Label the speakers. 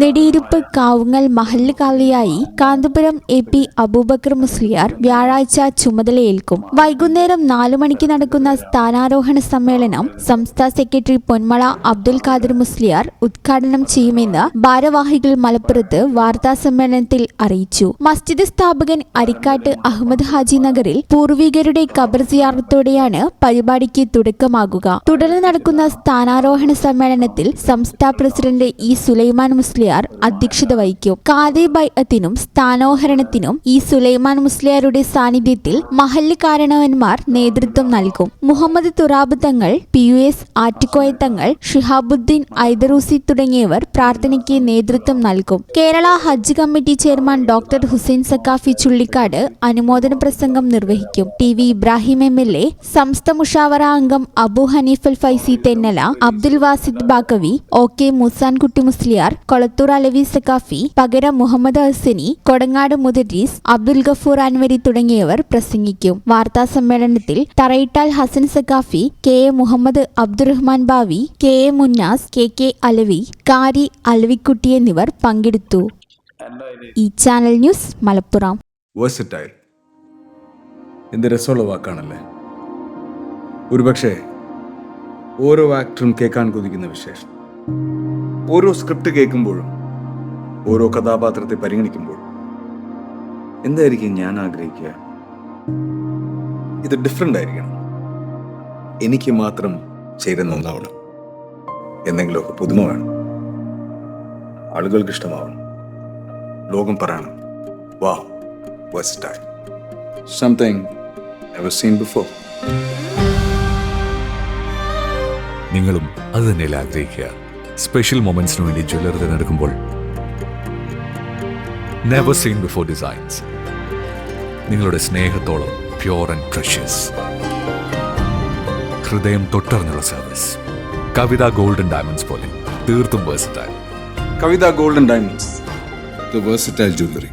Speaker 1: നെടിയിരുപ്പ് കാവുങ്ങൽ മഹല്ല് കാളിയായി കാന്തപുരം AP അബൂബക്കർ മുസ്ലിയാർ വ്യാഴാഴ്ച ചുമതലയേൽക്കും. വൈകുന്നേരം 4 മണിക്ക് നടക്കുന്ന സ്ഥാനാരോഹണ സമ്മേളനം സംസ്ഥാന സെക്രട്ടറി പൊന്മള അബ്ദുൽ ഖാദർ മുസ്ലിയാർ ഉദ്ഘാടനം ചെയ്യുമെന്ന് ഭാരവാഹികൾ മലപ്പുറത്ത് വാർത്താസമ്മേളനത്തിൽ അറിയിച്ചു. മസ്ജിദ് സ്ഥാപകൻ അരിക്കാട്ട് അഹമ്മദ് ഹാജി നഗറിൽ പൂർവികരുടെ ഖബർ സിയാറത്തോടെയാണ് പരിപാടിക്ക് തുടക്കമാകുക. തുടർന്ന് നടക്കുന്ന സ്ഥാനാരോഹണ സമ്മേളനത്തിൽ സംസ്ഥാന പ്രസിഡന്റ് E സുലൈമാൻ മുസ്ലിയാർ അധ്യക്ഷത വഹിക്കും. ഖാദി ബൈഅത്തിനും സ്ഥാനാരോഹണത്തിനും E സുലൈമാൻ മുസ്ലിയാരുടെ സാന്നിധ്യത്തിൽ മഹല്ല് കാരണവന്മാർ നേതൃത്വം നൽകും. മുഹമ്മദ് തുറാബ് തങ്ങൾ, PUS ആറ്റിക്കോയ തങ്ങൾ, ഷിഹാബുദ്ദീൻ ഐദറൂസി തുടങ്ങിയവർ പ്രാർത്ഥനയ്ക്ക് നേതൃത്വം നൽകും. Kerala Hajj committee chairman doctor Hussain Sakhafi Chullikkad അനുമോദന പ്രസംഗം നിർവഹിക്കും. TV ഇബ്രാഹിം MLA, സംസ്ഥ മുഷാവറ അംഗം അബു ഹനീഫൽ ഫൈസി തെന്നല, അബ്ദുൽ വാസിദ് ബാക്കവി, OK മൂസാൻകുട്ടി മുസ്ലിയാർ, കൊളത്തൂർ അലവി സക്കാഫി, പകരം മുഹമ്മദ് ഹസനി, കൊടങ്ങാട് മുദരീസ്, അബ്ദുൽ ഗഫൂർ അൻവരി തുടങ്ങിയവർ പ്രസംഗിക്കും. വാർത്താ സമ്മേളനത്തിൽ Tharayittal Hasan Saqafi, KA Muhammad Abdurahman Bavi, KA Munnas, KK Alavi, കാരി അലവിക്കുട്ടി എന്നിവർ പങ്കെടുത്തു. ഈ ചാനൽ ന്യൂസ് മലപ്പുറം.
Speaker 2: വേഴ്സറ്റൈൽ എന്ത് രസമുള്ള വാക്കാണല്ലേ. ഒരുപക്ഷെ ഓരോ ആക്ടറും കേൾക്കാൻ കൊതിക്കുന്ന വിശേഷം. ഓരോ സ്ക്രിപ്റ്റ് കേൾക്കുമ്പോഴും ഓരോ കഥാപാത്രത്തെ പരിഗണിക്കുമ്പോഴും എന്തായിരിക്കും ഞാൻ ആഗ്രഹിക്കുക? ഇത് ഡിഫറെൻ്റ് ആയിരിക്കണം, എനിക്ക് മാത്രം ചേരുന്ന ഒന്നാവണം, എന്തെങ്കിലുമൊക്കെ പുതുമ വേണം, ആളുകൾക്ക് ഇഷ്ടമാവണം, ലോകം പറയണം, വാ versatile, something never seen before.
Speaker 3: നിങ്ങളും അത് തന്നെയല്ലേ ആഗ്രഹിക്കുക? സ്പെഷ്യൽ മൊമെന്റ്സിന് വേണ്ടി ജ്വല്ലറി തിരഞ്ഞെടുക്കുമ്പോൾ നെവർ സീൻ ബിഫോർ ഡിസൈൻസ്, നിങ്ങളുടെ സ്നേഹത്തോളം പ്യോർ ആൻഡ് പ്രഷ്യസ്, ഹൃദയം തൊട്ടറിഞ്ഞുള്ള സർവീസ്. കവിത ഗോൾഡൻ ഡയമണ്ട്സ് പോലെ തീർത്തും versatile.
Speaker 2: Kavitha golden diamonds, the versatile jewelry.